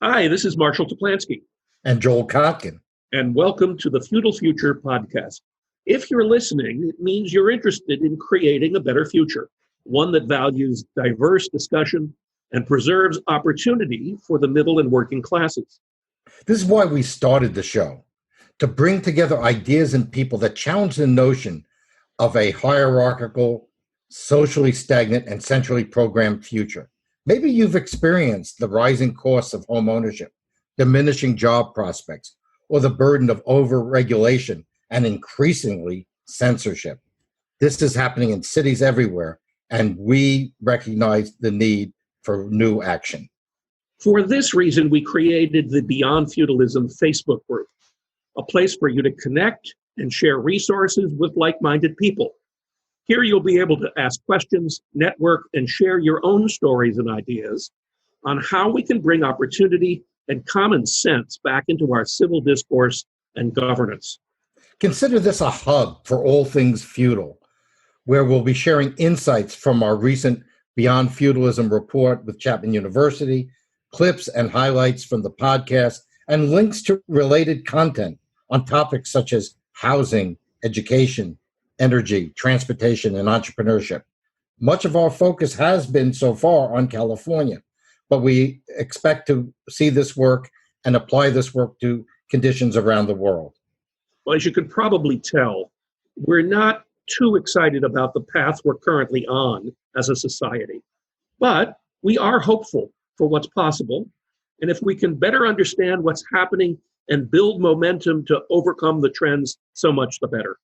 Hi, this is Marshall Toplansky. And Joel Kotkin. And welcome to the Feudal Future podcast. If you're listening, it means you're interested in creating a better future, one that values diverse discussion and preserves opportunity for the middle and working classes. This is why we started the show, to bring together ideas and people that challenge the notion of a hierarchical, socially stagnant, and centrally programmed future. Maybe you've experienced the rising costs of home ownership, diminishing job prospects, or the burden of over-regulation and increasingly censorship. This is happening in cities everywhere, and we recognize the need for new action. For this reason, we created the Beyond Feudalism Facebook group, a place for you to connect and share resources with like-minded people. Here you'll be able to ask questions, network, and share your own stories and ideas on how we can bring opportunity and common sense back into our civil discourse and governance. Consider this a hub for all things feudal, where we'll be sharing insights from our recent Beyond Feudalism report with Chapman University, clips and highlights from the podcast, and links to related content on topics such as housing, education, energy, transportation, and entrepreneurship. Much of our focus has been so far on California, but we expect to see this work and apply this work to conditions around the world. Well, as you can probably tell, we're not too excited about the path we're currently on as a society, but we are hopeful for what's possible. And if we can better understand what's happening and build momentum to overcome the trends, so much the better.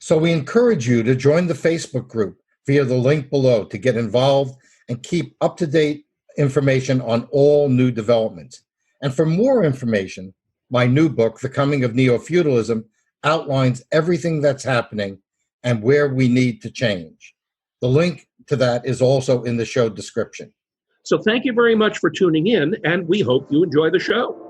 So we encourage you to join the Facebook group via the link below to get involved and keep up-to-date information on all new developments. And for more information, my new book, The Coming of Neo-Feudalism, outlines everything that's happening and where we need to change. The link to that is also in the show description. So thank you very much for tuning in, and we hope you enjoy the show.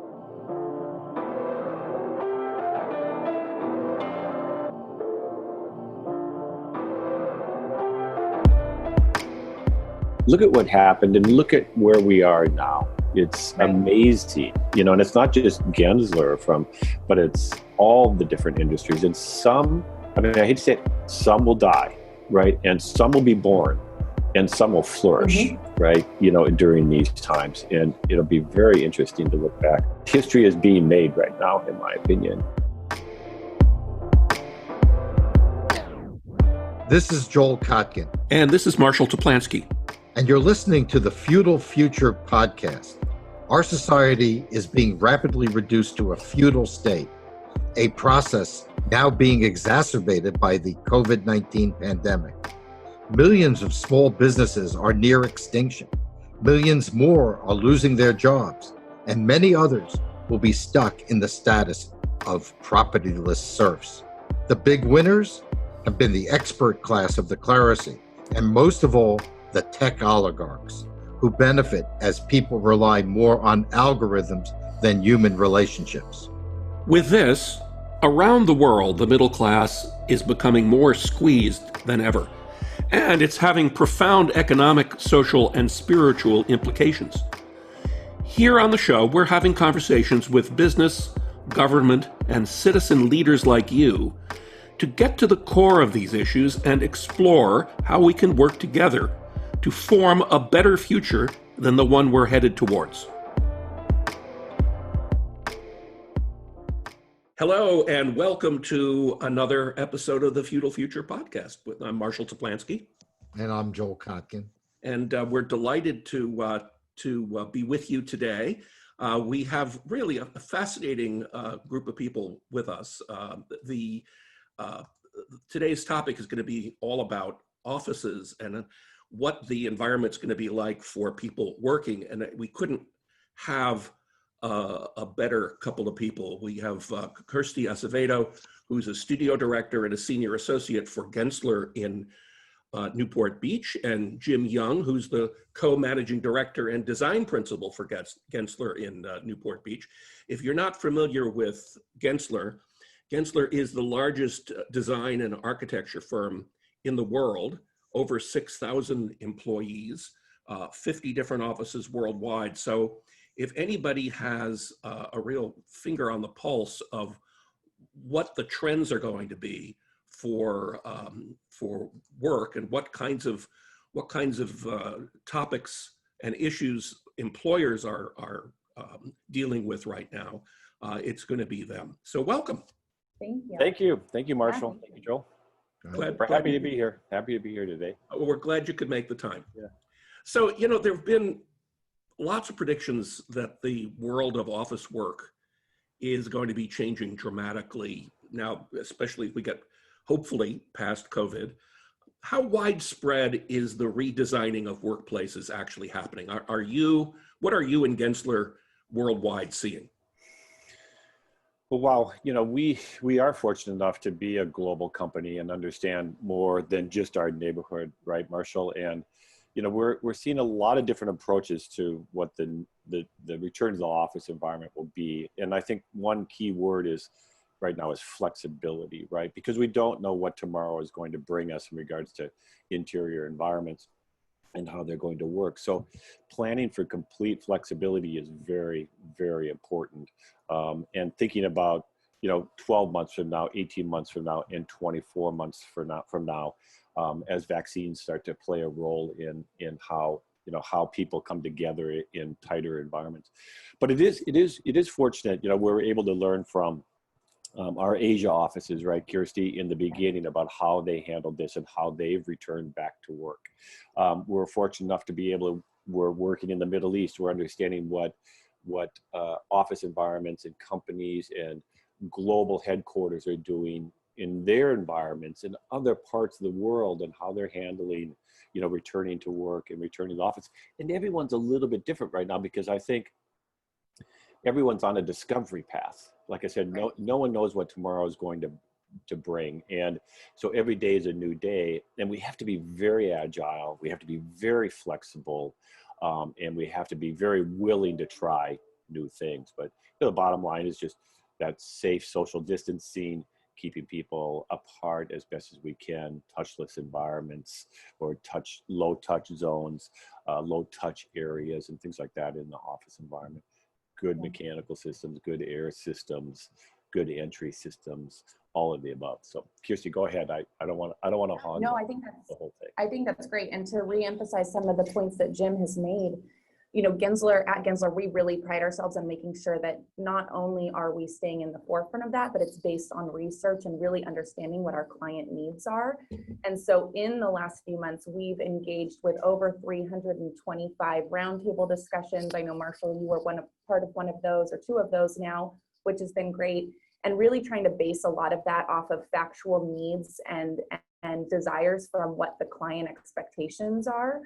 Look at what happened and look at where we are now. It's amazing, and it's not just Gensler but it's all the different industries. And I hate to say it, some will die, right? And some will be born and some will flourish, right? During these times. And it'll be very interesting to look back. History is being made right now, in my opinion. This is Joel Kotkin. And this is Marshall Toplansky. And you're listening to the Feudal Future podcast. Our society is being rapidly reduced to a feudal state, a process now being exacerbated by the COVID-19 pandemic. Millions of small businesses are near extinction. Millions more are losing their jobs, and many others will be stuck in the status of propertyless serfs. The big winners have been the expert class of the clerisy, and most of all, the tech oligarchs, who benefit as people rely more on algorithms than human relationships. With this, around the world, the middle class is becoming more squeezed than ever, and it's having profound economic, social, and spiritual implications. Here on the show, we're having conversations with business, government, and citizen leaders like you to get to the core of these issues and explore how we can work together to form a better future than the one we're headed towards. Hello, and welcome to another episode of the Feudal Future podcast. I'm Marshall Toplansky. And I'm Joel Kotkin. And we're delighted to be with you today. We have really a fascinating group of people with us. Today's topic is going to be all about offices and what the environment's going to be like for people working. And we couldn't have a better couple of people. We have Kirstie Acevedo, who's a studio director and a senior associate for Gensler in Newport Beach, and Jim Young, who's the co-managing director and design principal for Gensler in Newport Beach. If you're not familiar with Gensler, Gensler is the largest design and architecture firm in the world, over 6,000 employees, 50 different offices worldwide. So if anybody has a real finger on the pulse of what the trends are going to be for work and what kinds of topics and issues employers are dealing with right now, it's going to be them. So welcome. Thank you. Thank you. Thank you, Marshall. Thank you, Joel. We're happy to be here. Happy to be here today. We're glad you could make the time. Yeah. So, you know, there have been lots of predictions that the world of office work is going to be changing dramatically now, especially if we get hopefully past COVID. How widespread is the redesigning of workplaces actually happening? What are you and Gensler worldwide seeing? Well, wow, you know, we are fortunate enough to be a global company and understand more than just our neighborhood, right, Marshall? And you know, we're seeing a lot of different approaches to what the return to the office environment will be. And I think one key word is right now is flexibility, right? Because we don't know what tomorrow is going to bring us in regards to interior environments and how they're going to work. So planning for complete flexibility is very, very important. And thinking about, you know, 12 months from now, 18 months from now, and 24 months from now, as vaccines start to play a role in how, you know, how people come together in tighter environments. But it is fortunate, you know, we're able to learn from our Asia offices, right, Kirstie, in the beginning about how they handled this and how they've returned back to work. We're fortunate enough to be able to, we're working in the Middle East, we're understanding what office environments and companies and global headquarters are doing in their environments in other parts of the world and how they're handling, you know, returning to work and returning to the office. And everyone's a little bit different right now because I think everyone's on a discovery path. Like I said, no one knows what tomorrow is going to bring. And so every day is a new day, and we have to be very agile. We have to be very flexible, and we have to be very willing to try new things. But you know, the bottom line is just that safe social distancing, keeping people apart as best as we can, touchless environments or low touch zones, low touch areas and things like that in the office environment. Good mechanical systems, good air systems, good entry systems, all of the above. So Kirstie, go ahead. I don't want to hog No, I think that's the whole thing. I think that's great. And to reemphasize some of the points that Jim has made, you know, at Gensler, we really pride ourselves on making sure that not only are we staying in the forefront of that, but it's based on research and really understanding what our client needs are. And so in the last few months, we've engaged with over 325 roundtable discussions. I know, Marshall, you were part of one of those or two of those now, which has been great. And really trying to base a lot of that off of factual needs and desires from what the client expectations are.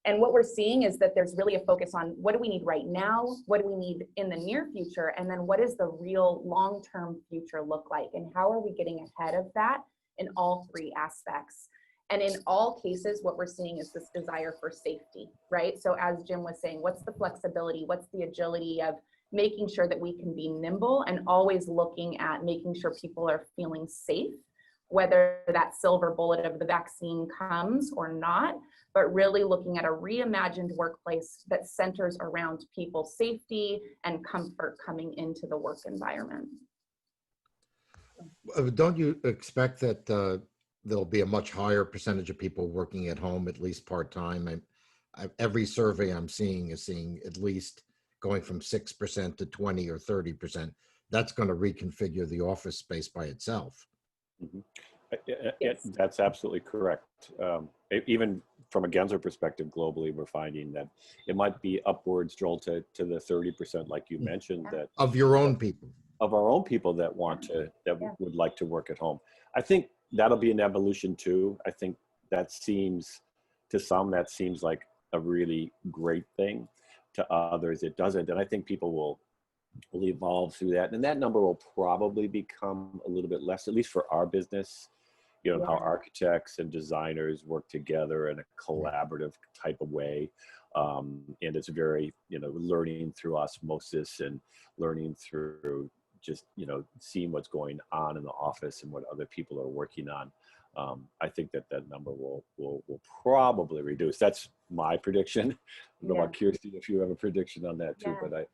And what we're seeing is that there's really a focus on what do we need right now, what do we need in the near future, and then what does the real long-term future look like, and how are we getting ahead of that in all three aspects. And in all cases, what we're seeing is this desire for safety, right? So as Jim was saying, what's the flexibility, what's the agility of making sure that we can be nimble and always looking at making sure people are feeling safe, whether that silver bullet of the vaccine comes or not, but really looking at a reimagined workplace that centers around people's safety and comfort coming into the work environment. Don't you expect that there'll be a much higher percentage of people working at home, at least part-time? Every survey I'm seeing is seeing at least going from 6% to 20 or 30%. That's going to reconfigure the office space by itself. Mm-hmm. That's absolutely correct. Even from a Gensler perspective, globally, we're finding that it might be upwards, Joel, to the 30%, like you mentioned, that of your own people, of our own people that would like to work at home. I think that'll be an evolution too. I think that seems, to some, that seems like a really great thing. To others, it doesn't. And I think people will evolve through that. And that number will probably become a little bit less, at least for our business. You know, how architects and designers work together in a collaborative type of way. And it's very, you know, learning through osmosis and learning through just, you know, seeing what's going on in the office and what other people are working on. I think that number will probably reduce. That's my prediction. I don't know about Kirstie, if you have a prediction on that too, but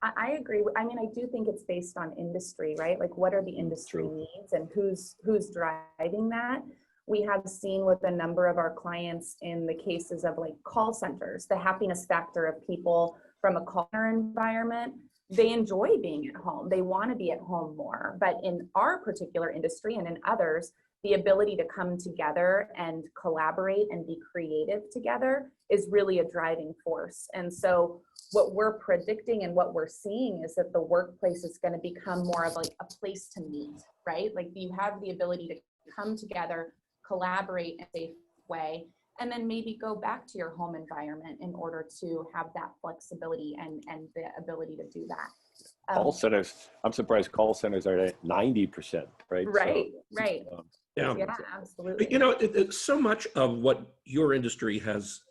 I agree. I mean, I do think it's based on industry, right? Like, what are the industry needs and who's driving that? We have seen with a number of our clients in the cases of like call centers, the happiness factor of people from a call center environment, they enjoy being at home. They want to be at home more. But in our particular industry and in others, the ability to come together and collaborate and be creative together is really a driving force. And so what we're predicting and what we're seeing is that the workplace is going to become more of like a place to meet, right? Like you have the ability to come together, collaborate in a safe way, and then maybe go back to your home environment in order to have that flexibility and the ability to do that. Call centers, I'm surprised call centers are at 90%, right? Right, so, right. Yeah, absolutely. You know, so much of what your industry has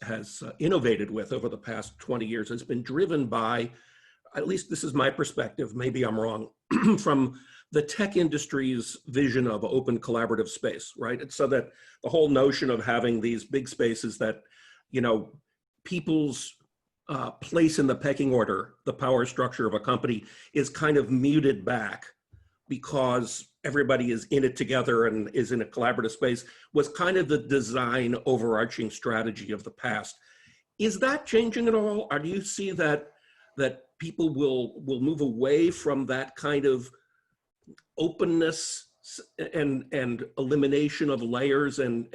innovated with over the past 20 years has been driven by, at least this is my perspective, maybe I'm wrong, from the tech industry's vision of open collaborative space, right? It's so that the whole notion of having these big spaces that, you know, people's place in the pecking order, the power structure of a company is kind of muted back because everybody is in it together and is in a collaborative space, was kind of the design overarching strategy of the past. Is that changing at all? Or do you see that people will move away from that kind of openness and elimination of layers and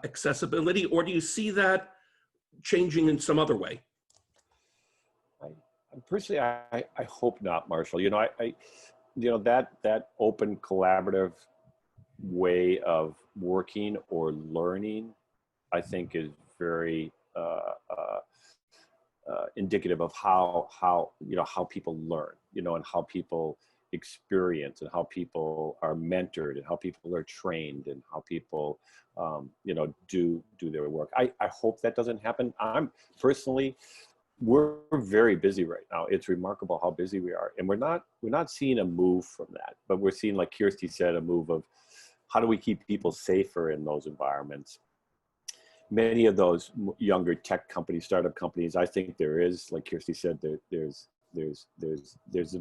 accessibility, or do you see that changing in some other way? Personally, I hope not, Marshall. You know, that open collaborative way of working or learning, I think, is very indicative of how people learn, you know, and how people experience and how people are mentored and how people are trained and how people you know, do their work. I hope that doesn't happen. We're very busy right now. It's remarkable how busy we are, and we're not seeing a move from that, but we're seeing, like Kirstie said, a move of how do we keep people safer in those environments. Many of those younger tech companies, startup companies, I think there is, like Kirstie said, there's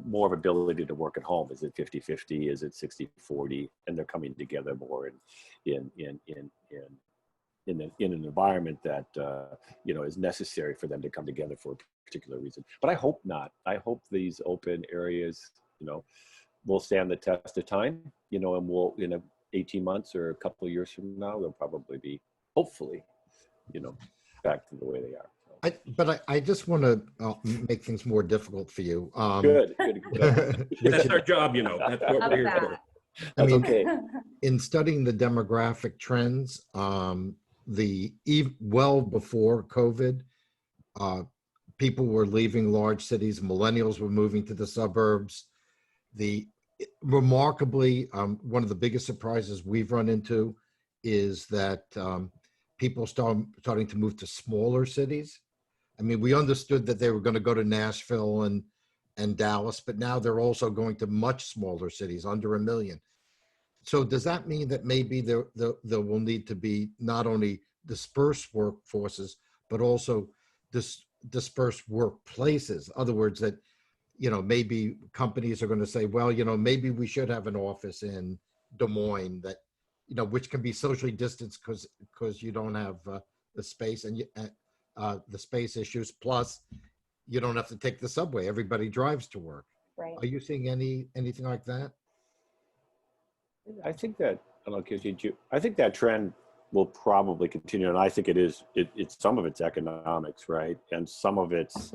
more of ability to work at home. Is it 50-50? Is it 60-40? And they're coming together more in an environment that you know, is necessary for them to come together for a particular reason. But I hope not. I hope these open areas, you know, will stand the test of time, you know, and we'll, in 18 months or a couple of years from now, they'll probably be, hopefully, you know, back to the way they are. But I just want to make things more difficult for you. Good. That's our job, you know. That's what we're here for. I mean, okay. In studying the demographic trends, well before COVID, people were leaving large cities. Millennials were moving to the suburbs. Remarkably, one of the biggest surprises we've run into is that people starting to move to smaller cities. I mean, we understood that they were going to go to Nashville and Dallas, but now they're also going to much smaller cities, under 1 million. So does that mean that maybe there will need to be not only dispersed workforces, but also dispersed workplaces? In other words, that, you know, maybe companies are going to say, well, you know, maybe we should have an office in Des Moines that, you know, which can be socially distanced because you don't have the space and the space issues. Plus, you don't have to take the subway. Everybody drives to work. Right. Are you seeing anything like that? I think that, I don't know, Kirstie, I think that trend will probably continue, and I think it's some of it's economics, right, and some of it's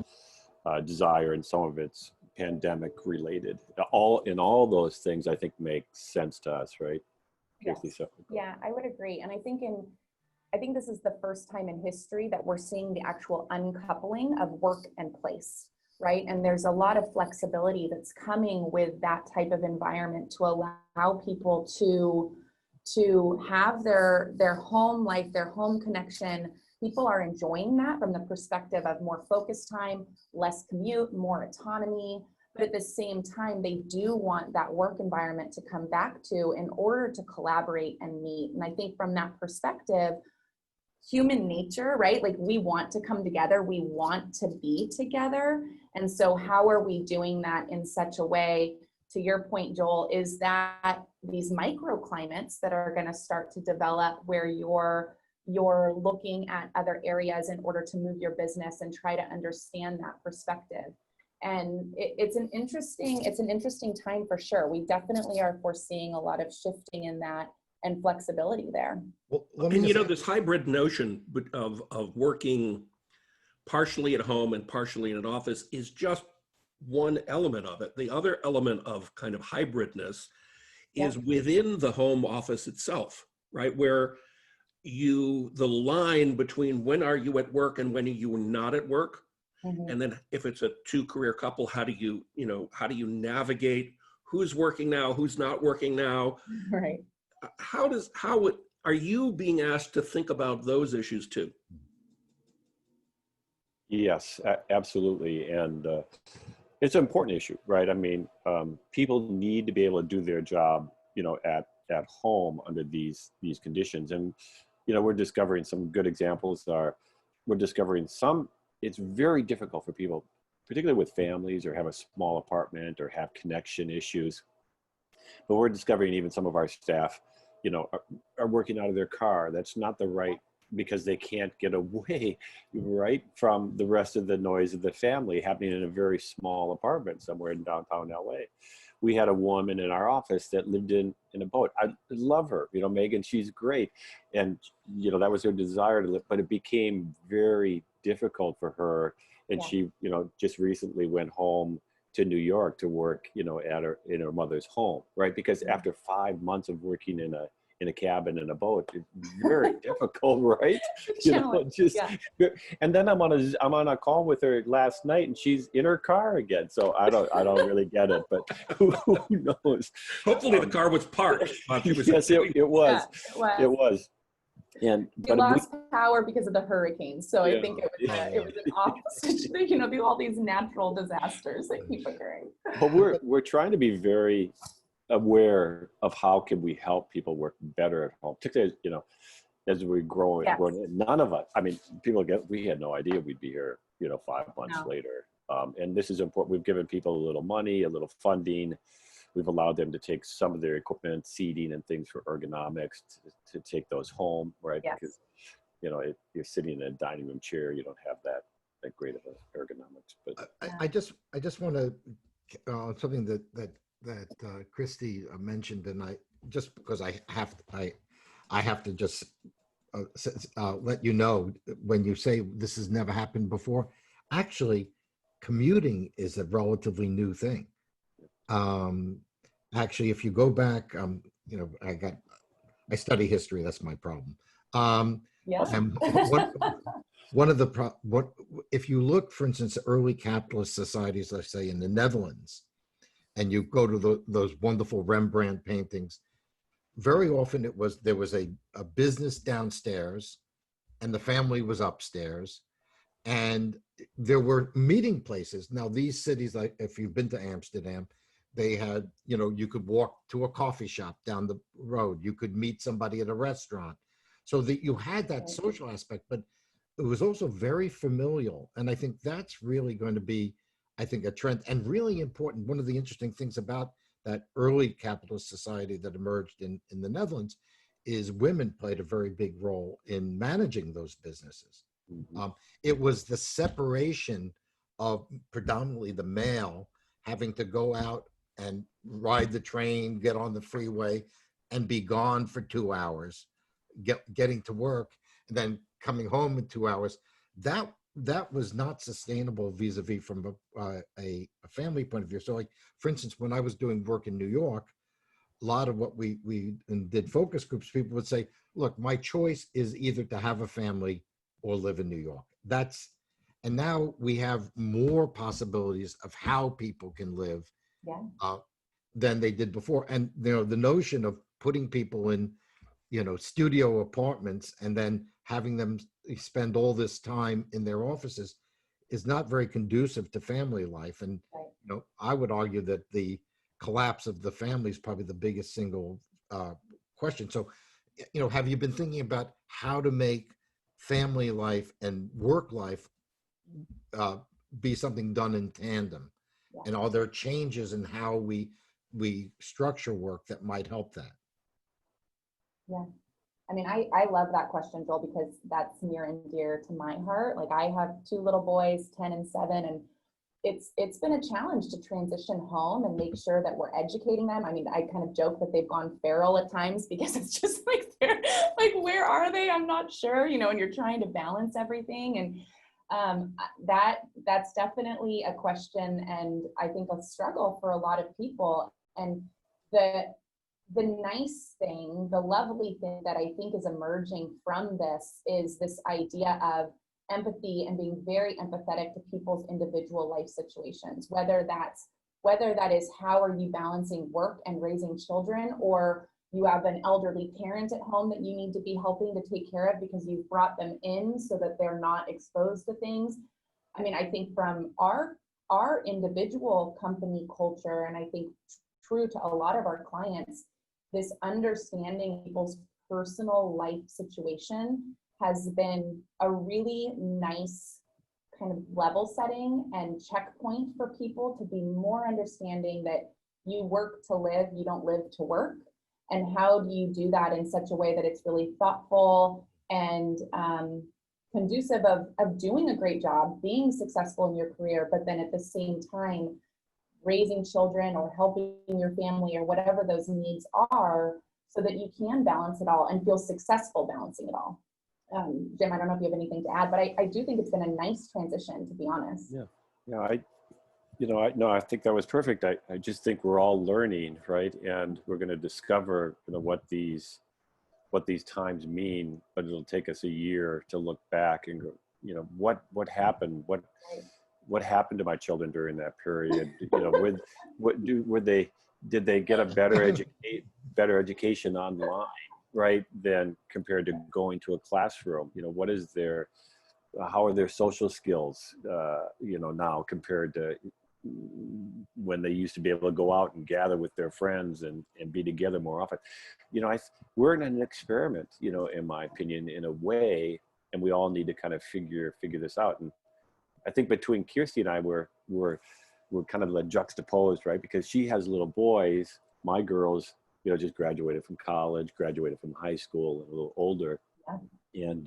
desire, and some of it's pandemic related. All those things, I think, make sense to us, right? Yes. Yeah, I would agree, and I think this is the first time in history that we're seeing the actual uncoupling of work and place, right? And there's a lot of flexibility that's coming with that type of environment to allow people to have their home life, their home connection. People are enjoying that from the perspective of more focus time, less commute, more autonomy. but at the same time, they do want that work environment to come back to in order to collaborate and meet. And I think from that perspective, human nature, right? Like we want to come together, we want to be together. And so how are we doing that in such a way, to your point, Joel, is that these microclimates that are going to start to develop where you're looking at other areas in order to move your business and try to understand that perspective. And it's an interesting time for sure. We definitely are foreseeing a lot of shifting in that and flexibility there. Well, And you know, this hybrid notion of working partially at home and partially in an office is just one element of it. The other element of kind of hybridness is within the home office itself, right? Where the line between when are you at work and when are you not at work? Mm-hmm. And then if it's a two-career couple, how do you navigate who's working now, who's not working now? Right. Are you being asked to think about those issues too? Yes, absolutely. And it's an important issue, right? I mean, people need to be able to do their job, at home under these conditions. And, we're discovering some good examples it's very difficult for people, particularly with families or have a small apartment or have connection issues. But we're discovering even some of our staff, are working out of their car. That's not the right, because they can't get away, right, from the rest of the noise of the family happening in a very small apartment somewhere in downtown LA. We had a woman in our office that lived in a boat. I love her, Megan, she's great. And, that was her desire to live, but it became very difficult for her. And she, just recently went home to New York to work, in her mother's home, right? Because after 5 months of working in a cabin in a boat, it's very difficult, right? And then I'm on a call with her last night, and she's in her car again. So I don't really get it, but who knows? Hopefully the car was parked. Yes, it was. Yeah, it was. And we lost power because of the hurricane, so I think it was an opposite. All these natural disasters that keep occurring. But we're trying to be very aware of how can we help people work better at home, particularly as we grow. None of us, we had no idea we'd be here 5 months later, and this is important. We've given people a little money, a little funding. We've allowed them to take some of their equipment, seating and things for ergonomics to take those home, right? Yes. Because you're sitting in a dining room chair, you don't have that great of ergonomics. But I just want to something that Kirstie mentioned, and I just because I have to just let you know, when you say this has never happened before, actually commuting is a relatively new thing. Actually, if you go back, I study history. That's my problem. And one of if you look, for instance, early capitalist societies, let's say in the Netherlands, and you go to those wonderful Rembrandt paintings, very often there was a business downstairs and the family was upstairs, and there were meeting places. Now, these cities, like if you've been to Amsterdam, they had, you could walk to a coffee shop down the road. You could meet somebody at a restaurant. So that you had that social aspect, but it was also very familial. And I think that's really going to be, a trend and really important. One of the interesting things about that early capitalist society that emerged in the Netherlands is women played a very big role in managing those businesses. Mm-hmm. It was the separation of predominantly the male having to go out and ride the train, get on the freeway, and be gone for 2 hours, getting to work, and then coming home in 2 hours. That was not sustainable vis-a-vis from a family point of view. So, like, for instance, when I was doing work in New York, a lot of what we did focus groups, people would say, look, my choice is either to have a family or live in New York. And now we have more possibilities of how people can live than they did before. And, the notion of putting people in, studio apartments and then having them spend all this time in their offices is not very conducive to family life. And, I would argue that the collapse of the family is probably the biggest single question. So, have you been thinking about how to make family life and work life be something done in tandem? Yeah. And are there changes in how we structure work that might help that? Yeah. I mean, I love that question, Joel, because that's near and dear to my heart. Like, I have two little boys, 10 and 7, and it's been a challenge to transition home and make sure that we're educating them. I mean, I kind of joke that they've gone feral at times because it's just like, they're like, where are they? I'm not sure, and you're trying to balance everything. And that's definitely a question, and I think a struggle for a lot of people. And the nice thing, the lovely thing that I think is emerging from this is this idea of empathy and being very empathetic to people's individual life situations, whether that is how are you balancing work and raising children, or you have an elderly parent at home that you need to be helping to take care of because you've brought them in so that they're not exposed to things. I mean, I think from our individual company culture, and I think true to a lot of our clients, this understanding people's personal life situation has been a really nice kind of level setting and checkpoint for people to be more understanding that you work to live, you don't live to work. And how do you do that in such a way that it's really thoughtful and conducive of doing a great job, being successful in your career, but then at the same time, raising children or helping your family or whatever those needs are, so that you can balance it all and feel successful balancing it all. Jim, I don't know if you have anything to add, but I do think it's been a nice transition, to be honest. Yeah, I think that was perfect. I just think we're all learning, right? And we're going to discover, what these times mean, but it'll take us a year to look back and go, what happened? What happened to my children during that period? Did they get a better education online, right, than compared to going to a classroom? How are their social skills, now compared to when they used to be able to go out and gather with their friends and be together more often? We're in an experiment, in my opinion, in a way, and we all need to kind of figure this out. And I think between Kirstie and I, we're kind of like juxtaposed, right? Because she has little boys. My girls, just graduated from college, graduated from high school, a little older, and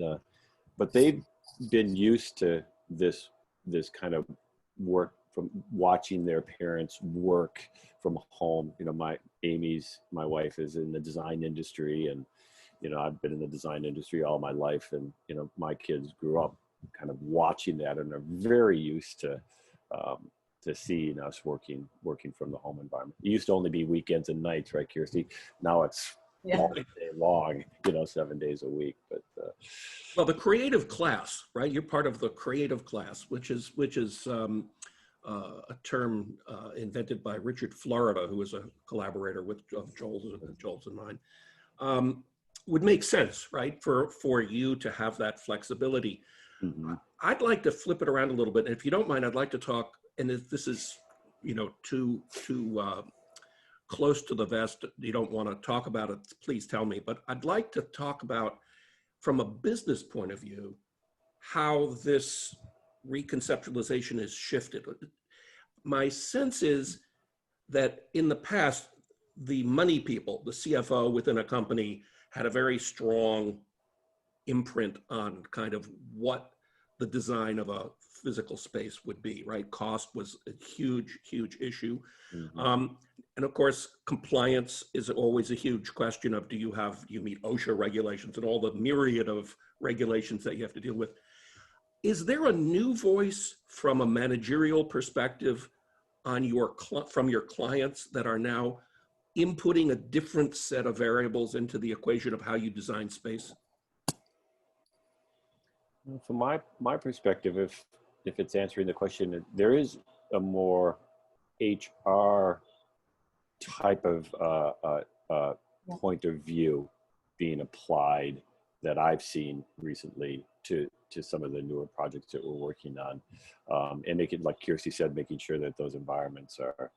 but they've been used to this kind of work from watching their parents work from home. My wife is in the design industry, and I've been in the design industry all my life, and my kids grew up kind of watching that and are very used to seeing us working from the home environment. It used to only be weekends and nights, right, Kirstie? Now it's all day long, 7 days a week. But well, the creative class, right? You're part of the creative class, which is a term invented by Richard Florida, who was a collaborator of Joel's and mine. Would make sense, right, for you to have that flexibility. mm-hmm. I'd like to flip it around a little bit. And if you don't mind, I'd like to talk, and if this is, too close to the vest, you don't want to talk about it, please tell me. But I'd like to talk about, from a business point of view, how this reconceptualization has shifted. My sense is that in the past, the money people, the CFO within a company, had a very strong imprint on kind of what the design of a physical space would be, right? Cost was a huge, huge issue. Mm-hmm. And of course, compliance is always a huge question of, you meet OSHA regulations and all the myriad of regulations that you have to deal with. Is there a new voice from a managerial perspective on from your clients that are now inputting a different set of variables into the equation of how you design space? From my perspective, if it's answering the question, there is a more HR type of point of view being applied that I've seen recently to to some of the newer projects that we're working on, and making, like Kirstie said, making sure that those environments are,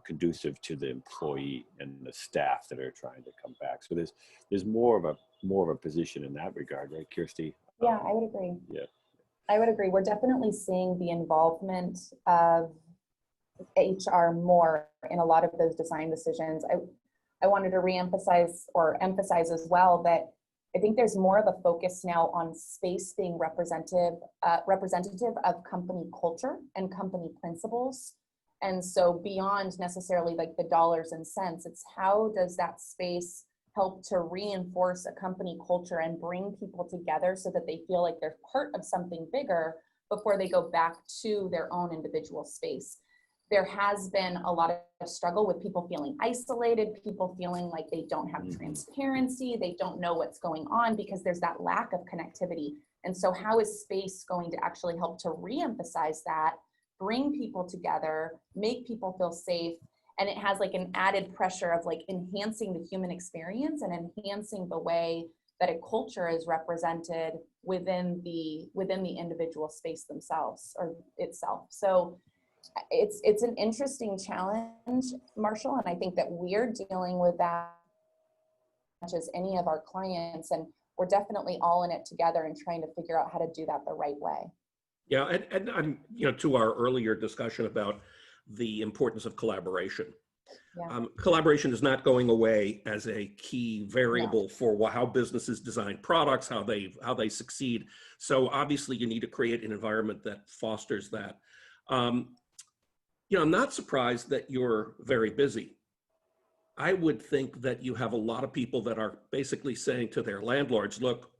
conducive to the employee and the staff that are trying to come back. So there's more of a position in that regard, right, Kirstie? Yeah, I would agree. Yeah, I would agree. We're definitely seeing the involvement of HR more in a lot of those design decisions. I wanted to reemphasize or emphasize as well that I think there's more of a focus now on space being representative of company culture and company principles. And so beyond necessarily like the dollars and cents, it's how does that space help to reinforce a company culture and bring people together so that they feel like they're part of something bigger before they go back to their own individual space. There has been a lot of struggle with people feeling isolated, people feeling like they don't have transparency, they don't know what's going on because there's that lack of connectivity. And so how is space going to actually help to reemphasize that, bring people together, make people feel safe? And it has like an added pressure of like enhancing the human experience and enhancing the way that a culture is represented within the individual space themselves or itself. So it's an interesting challenge, Marshall, and I think that we're dealing with that as much as any of our clients, and we're definitely all in it together and trying to figure out how to do that the right way. Yeah, and I'm, to our earlier discussion about the importance of collaboration. Yeah. Collaboration is not going away as a key variable for how businesses design products, how they succeed. So obviously you need to create an environment that fosters that. I'm not surprised that you're very busy. I would think that you have a lot of people that are basically saying to their landlords, look,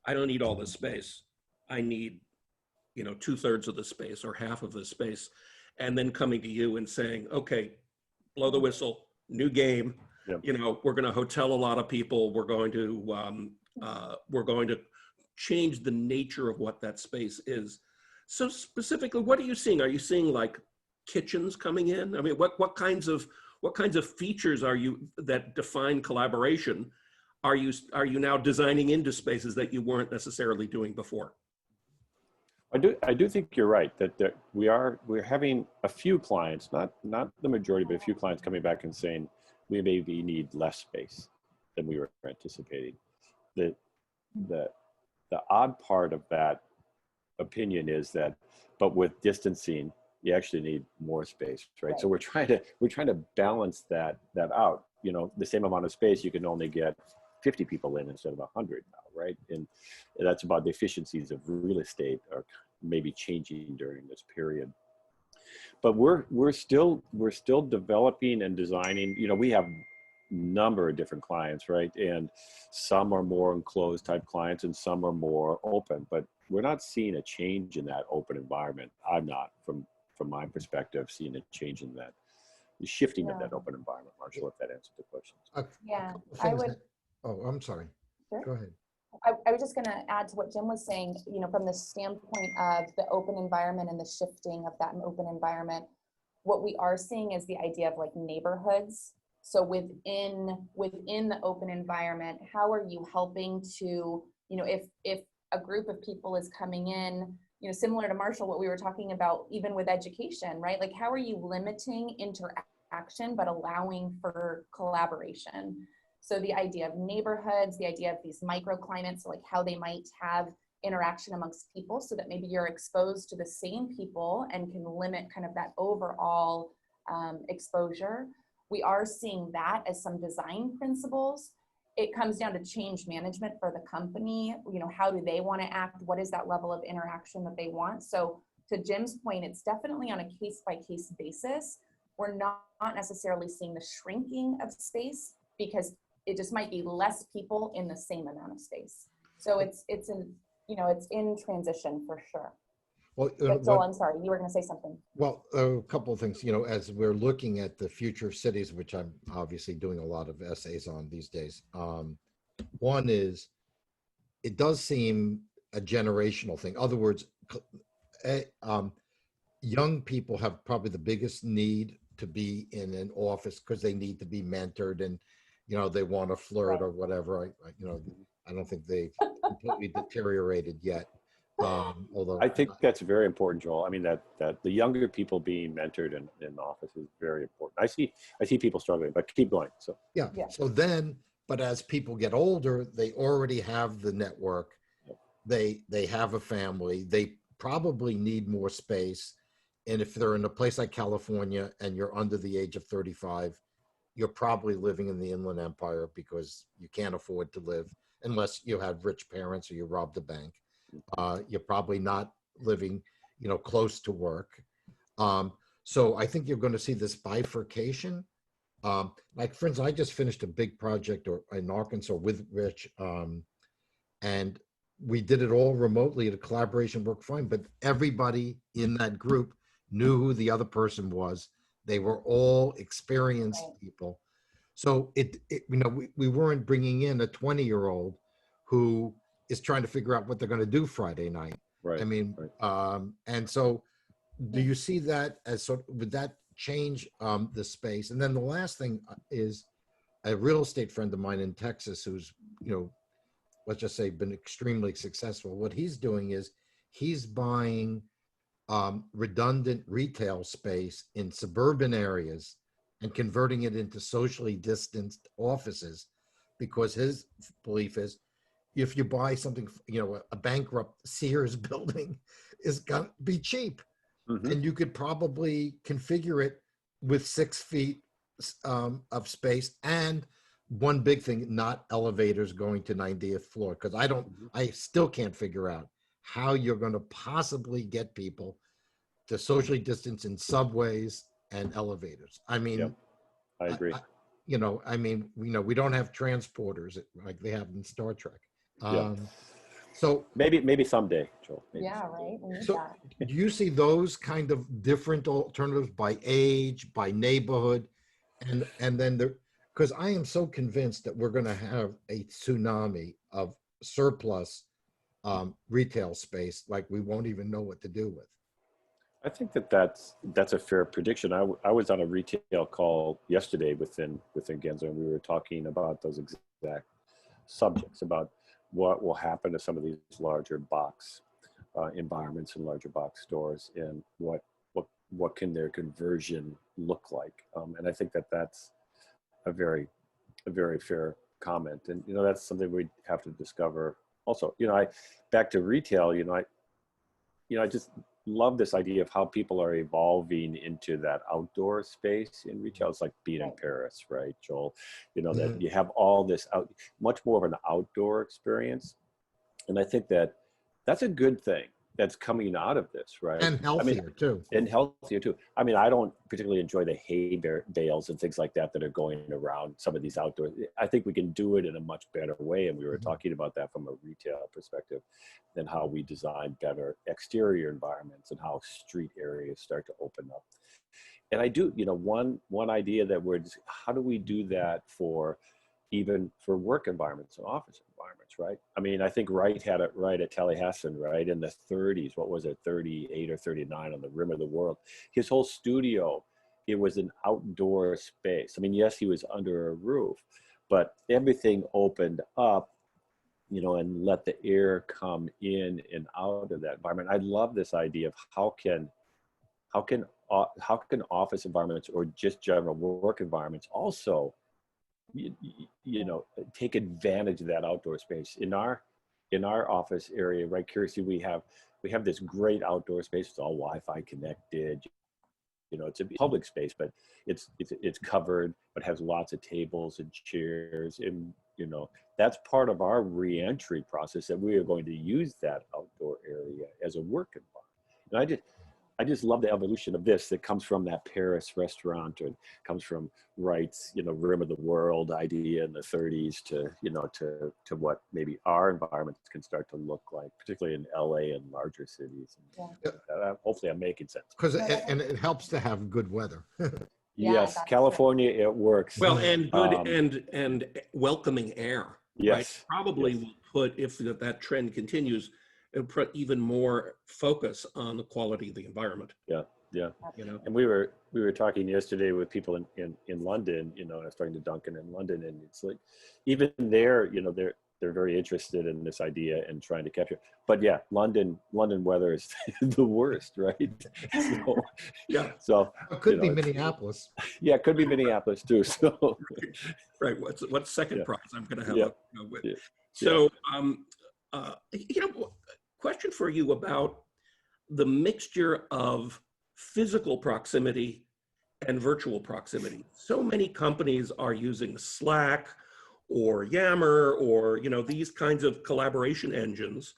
I don't need all this space. I need, 2/3 of the space or half of the space. And then coming to you and saying, okay, blow the whistle, new game. Yep. We're going to hotel a lot of people. We're going to change the nature of what that space is. So specifically, what are you seeing? Are you seeing like kitchens coming in? I mean, what kinds of features are you that define collaboration? Are you now designing into spaces that you weren't necessarily doing before? I do think you're right that we're having a few clients, not the majority, but a few clients coming back and saying we maybe need less space than we were anticipating. The odd part of that opinion is that, but with distancing, you actually need more space, right? So we're trying to balance that out. The same amount of space, you can only get 50 people in instead of 100 now, right? And that's about the efficiencies of real estate are maybe changing during this period. But we're still developing and designing. We have a number of different clients, right? And some are more enclosed type clients and some are more open, but we're not seeing a change in that open environment. I'm not, from my perspective, seeing a change in that, the shifting of that open environment. Marshall, if that answers the question. Yeah, I would. Oh, I'm sorry. Sure. Go ahead. I was just going to add to what Jim was saying, from the standpoint of the open environment and the shifting of that open environment. What we are seeing is the idea of like neighborhoods. So within the open environment, how are you helping to, if a group of people is coming in, similar to Marshall, what we were talking about, even with education, right? Like, how are you limiting interaction, but allowing for collaboration? So the idea of neighborhoods, the idea of these microclimates, like how they might have interaction amongst people so that maybe you're exposed to the same people and can limit kind of that overall exposure. We are seeing that as some design principles. It comes down to change management for the company. How do they want to act? What is that level of interaction that they want? So to Jim's point, it's definitely on a case-by-case basis. We're not necessarily seeing the shrinking of space because it just might be less people in the same amount of space. So it's in transition for sure. Well, I'm sorry, you were going to say something. Well, a couple of things, as we're looking at the future cities, which I'm obviously doing a lot of essays on these days. One is, it does seem a generational thing. In other words, young people have probably the biggest need to be in an office because they need to be mentored and, they want to flirt or whatever. I don't think they've completely deteriorated yet. Although I think that's very important, Joel. I mean, that the younger people being mentored in office is very important. I see people struggling, but keep going. So yeah. So then, but as people get older, they already have the network. They have a family. They probably need more space. And if they're in a place like California and you're under the age of 35, you're probably living in the Inland Empire because you can't afford to live unless you have rich parents or you robbed a bank. You're probably not living, close to work. So I think you're going to see this bifurcation. Like, for instance, I just finished a big project in Arkansas with Rich, and we did it all remotely. The collaboration worked fine, but everybody in that group knew who the other person was. They were all experienced people. So we weren't bringing in a 20-year-old who is trying to figure out what they're going to do Friday night. right. I mean, and so do you see that as would that change the space? And then the last thing is a real estate friend of mine in Texas who's, let's just say been extremely successful. What he's doing is he's buying redundant retail space in suburban areas and converting it into socially distanced offices, because his belief is if you buy something, a bankrupt Sears building is going to be cheap. Mm-hmm. And you could probably configure it with 6 feet of space. And one big thing, not elevators going to 90th floor, because I still can't figure out how you're going to possibly get people to socially distance in subways and elevators. I mean, I agree. we don't have transporters like they have in Star Trek. So maybe someday, Joel. Maybe someday. Right. So do you see those kind of different alternatives by age, by neighborhood, and then because I am so convinced that we're going to have a tsunami of surplus retail space, like we won't even know what to do with. I think that's a fair prediction. I was on a retail call yesterday within Gensler, and we were talking about those exact subjects, about what will happen to some of these larger box environments and larger box stores, and what can their conversion look like. And I think that's a very fair comment. And that's something we have to discover also. Back to retail. I just love this idea of how people are evolving into that outdoor space in retail. It's like being in Paris, right, Joel? That you have all this much more of an outdoor experience. And I think that's a good thing that's coming out of this, right? And healthier too. And healthier too. I mean, I don't particularly enjoy the hay bales and things like that are going around some of these outdoors. I think we can do it in a much better way. And we were talking about that from a retail perspective, and how we design better exterior environments and how street areas start to open up. And I do, one idea that how do we do that even for work environments and office environments, right? I mean, I think Wright had it right at Taliesin, right? In the 30s, what was it, 38 or 39 on the rim of the world. His whole studio, it was an outdoor space. I mean, yes, he was under a roof, but everything opened up, and let the air come in and out of that environment. I love this idea of how can office environments or just general work environments also take advantage of that outdoor space. In our office area, right, Kirstie, we have this great outdoor space. It's all Wi-Fi connected. It's a public space, but it's covered, but has lots of tables and chairs, and that's part of our re-entry process, that we are going to use that outdoor area as a work environment. And I just love the evolution of this that comes from that Paris restaurant, and comes from Wright's, rim of the world idea in the 30s to what maybe our environments can start to look like, particularly in LA and larger cities. And hopefully I'm making sense. Because and it helps to have good weather. Yes, California, it works. Well, and good and welcoming air. Yes. Right? Probably will put, if that trend continues, it'll put even more focus on the quality of the environment. Yeah. And we were talking yesterday with people in London. I was talking to Duncan in London, and it's like, even there, they're very interested in this idea and trying to capture. But yeah, London weather is the worst, right? So, Yeah. so It could be Minneapolis. yeah, it could be Minneapolis too. So Right. What's second Yeah. prize I'm going to have Yeah. with? Yeah. So, question for you about the mixture of physical proximity and virtual proximity. So many companies are using Slack or Yammer or, these kinds of collaboration engines.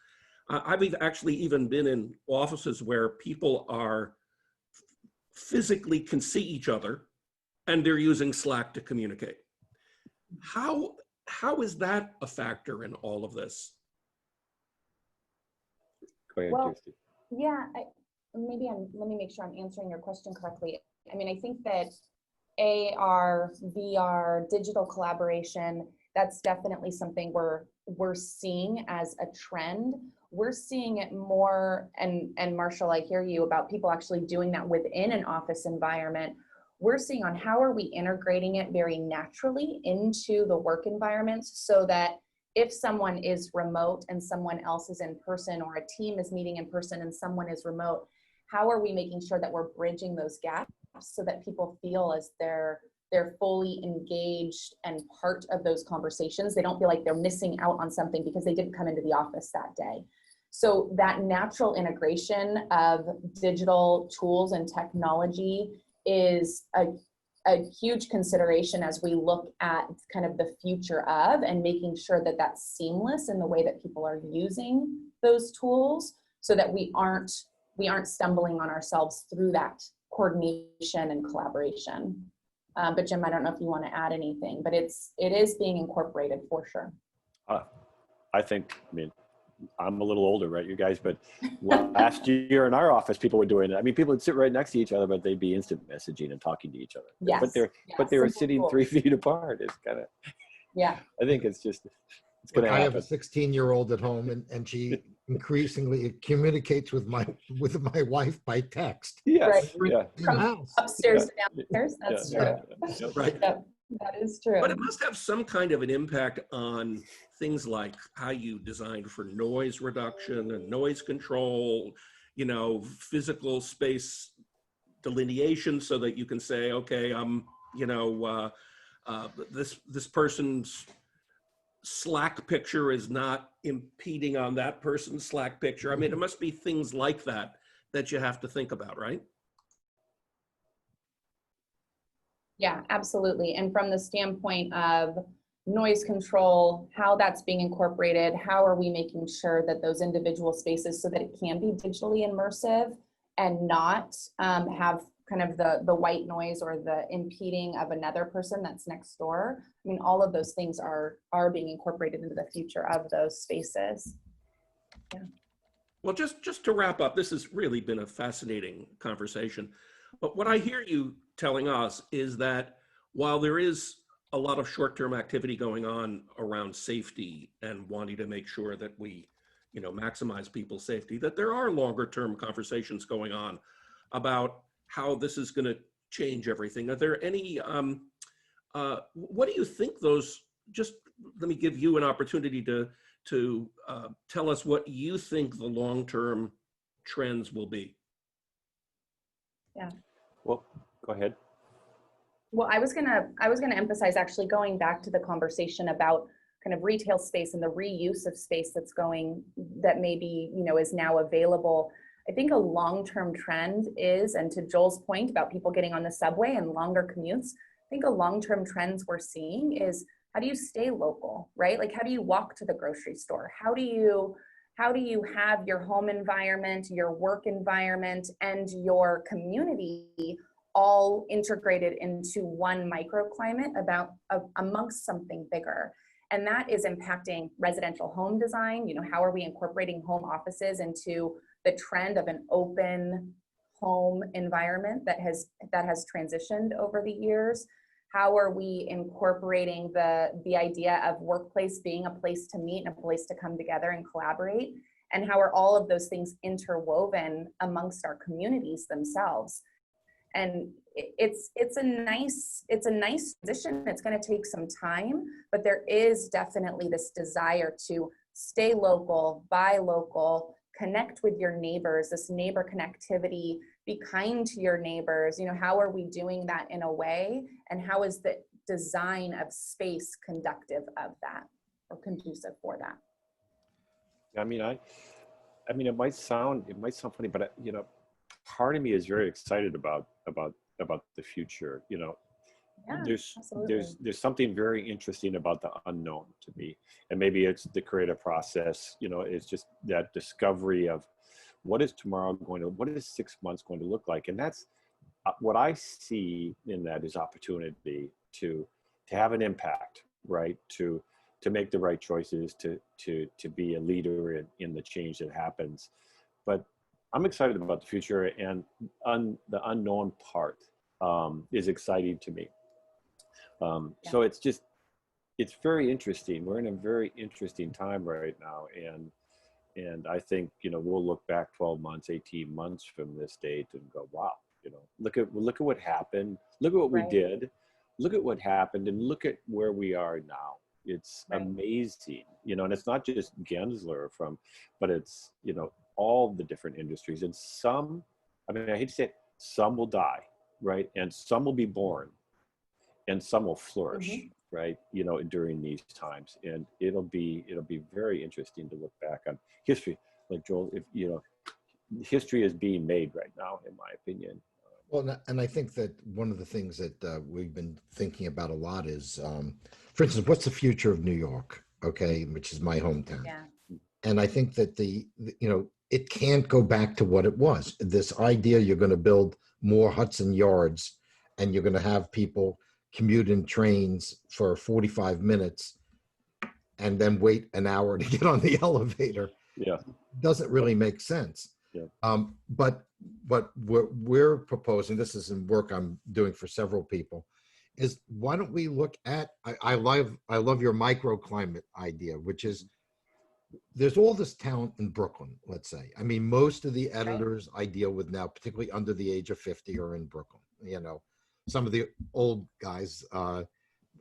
I've actually even been in offices where people are physically can see each other and they're using Slack to communicate. How is that a factor in all of this? go ahead, Well, Kirstie. yeah, let me make sure I'm answering your question correctly. I mean, I think that AR, VR, digital collaboration, that's definitely something we're seeing as a trend. We're seeing it more, and Marshall, I hear you about people actually doing that within an office environment. We're seeing on how are we integrating it very naturally into the work environments so that if someone is remote and someone else is in person, or a team is meeting in person and someone is remote, how are we making sure that we're bridging those gaps so that people feel as they're fully engaged and part of those conversations? They don't feel like they're missing out on something because they didn't come into the office that day. So that natural integration of digital tools and technology is a huge consideration as we look at kind of the future of, and making sure that that's seamless in the way that people are using those tools so that we aren't stumbling on ourselves through that coordination and collaboration. But Jim, I don't know if you want to add anything, but it is being incorporated for sure. I think, I'm a little older, right, you guys, but last year in our office, people were doing it. I mean, people would sit right next to each other, but they'd be instant messaging and talking to each other. Yes. But they were sitting 3 feet apart. It's kind of, yeah. I think it's going to happen. I have a 16-year-old at home, and she increasingly communicates with my wife by text. Yes. Right. Yeah. In the house. Upstairs to downstairs. That's true. Yeah. Right. Yep, that is true. But it must have some kind of an impact on things like how you design for noise reduction and noise control, physical space delineation, so that you can say, okay, this person's Slack picture is not impeding on that person's Slack picture. I mean, it must be things like that you have to think about, right? Yeah, absolutely. And from the standpoint of noise control, how that's being incorporated, how are we making sure that those individual spaces, so that it can be digitally immersive and not have kind of the white noise or the impeding of another person that's next door. I mean, all of those things are being incorporated into the future of those spaces. Yeah. Well, just to wrap up, this has really been a fascinating conversation. But what I hear you telling us is that while there is a lot of short-term activity going on around safety and wanting to make sure that we, maximize people's safety, that there are longer-term conversations going on about how this is going to change everything. Are there any, what do you think those, just let me give you an opportunity to tell us what you think the long-term trends will be. Yeah. Well, go ahead. Well, I was gonna emphasize, actually, going back to the conversation about kind of retail space and the reuse of space that maybe, is now available. I think a long-term trend is, and to Joel's point about people getting on the subway and longer commutes, I think a long-term trends we're seeing is, how do you stay local, right? Like, how do you walk to the grocery store? How do you have your home environment, your work environment, and your community all integrated into one microclimate amongst something bigger? And that is impacting residential home design. How are we incorporating home offices into the trend of an open home environment that has transitioned over the years? How are we incorporating the idea of workplace being a place to meet and a place to come together and collaborate? And how are all of those things interwoven amongst our communities themselves? And it's a nice position. It's going to take some time, but there is definitely this desire to stay local, buy local, connect with your neighbors, this neighbor connectivity, be kind to your neighbors. You know, how are we doing that in a way? And how is the design of space conductive of that or conducive for that? I mean, it might sound funny, but you know, part of me is very excited about the future. You know, Yeah, there's something very interesting about the unknown to me, and maybe it's the creative process. You know, it's just that discovery of what is 6 months going to look like, and that's what I see in that is opportunity to have an impact, right? To make the right choices, to be a leader in the change that happens. But I'm excited about the future, and the unknown part is exciting to me. So it's very interesting. We're in a very interesting time right now, and I think, you know, we'll look back 12 months, 18 months from this date and go, wow, you know, look at what happened, look at what we did, look at what happened, and look at where we are now. It's amazing, you know, and it's not just Gensler but it's, you know, all the different industries, and some, I mean, I hate to say it, some will die, right? And some will be born, and some will flourish, right? You know, during these times, and it'll be very interesting to look back on history. Like Joel, if you know, history is being made right now, in my opinion. Well, and I think that one of the things that we've been thinking about a lot is, for instance, what's the future of New York? Okay, which is my hometown. Yeah. And I think that you know, it can't go back to what it was. This idea you're going to build more Hudson Yards, and you're going to have people commute in trains for 45 minutes and then wait an hour to get on the elevator. Yeah, doesn't really make sense. Yeah. But what we're proposing, this is in work I'm doing for several people, is why don't we look at, I love your microclimate idea, which is there's all this talent in Brooklyn, let's say. I mean, most of the editors I deal with now, particularly under the age of 50, are in Brooklyn. You know, some of the old guys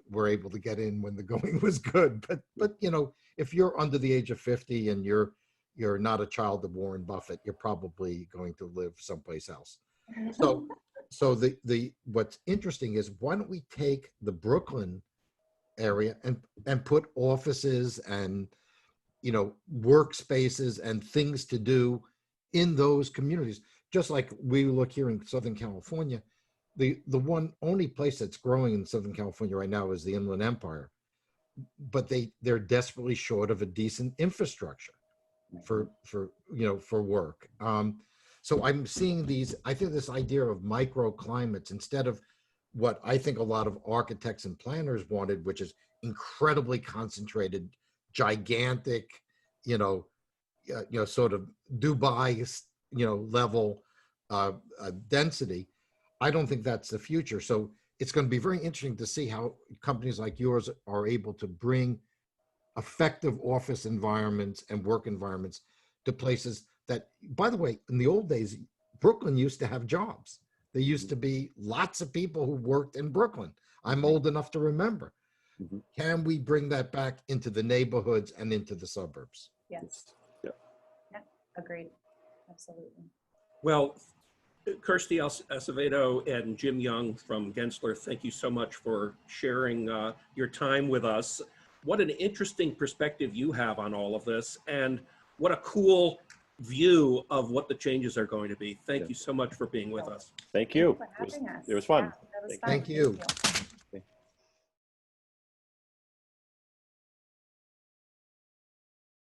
were able to get in when the going was good, but you know, if you're under the age of 50 and you're not a child of Warren Buffett, you're probably going to live someplace else. So the what's interesting is, why don't we take the Brooklyn area and put offices and, you know, workspaces and things to do in those communities, just like we look here in Southern California. The one only place that's growing in Southern California right now is the Inland Empire, but they're desperately short of a decent infrastructure for you know, for work. So I'm seeing I think this idea of microclimates, instead of what I think a lot of architects and planners wanted, which is incredibly concentrated, gigantic, you know, sort of Dubai, you know, level density. I don't think that's the future. So it's going to be very interesting to see how companies like yours are able to bring effective office environments and work environments to places that, by the way, in the old days, Brooklyn used to have jobs. There used to be lots of people who worked in Brooklyn. I'm old enough to remember. Can we bring that back into the neighborhoods and into the suburbs? Yes. Yeah. Yeah. Agreed. Absolutely. Well, Kirstie Acevedo and Jim Young from Gensler, thank you so much for sharing your time with us. What an interesting perspective you have on all of this, and what a cool view of what the changes are going to be. Thank you so much for being with us. Thank you. Thank you for having us. It was fun. Yeah, that was fun. Thank you. Thank you.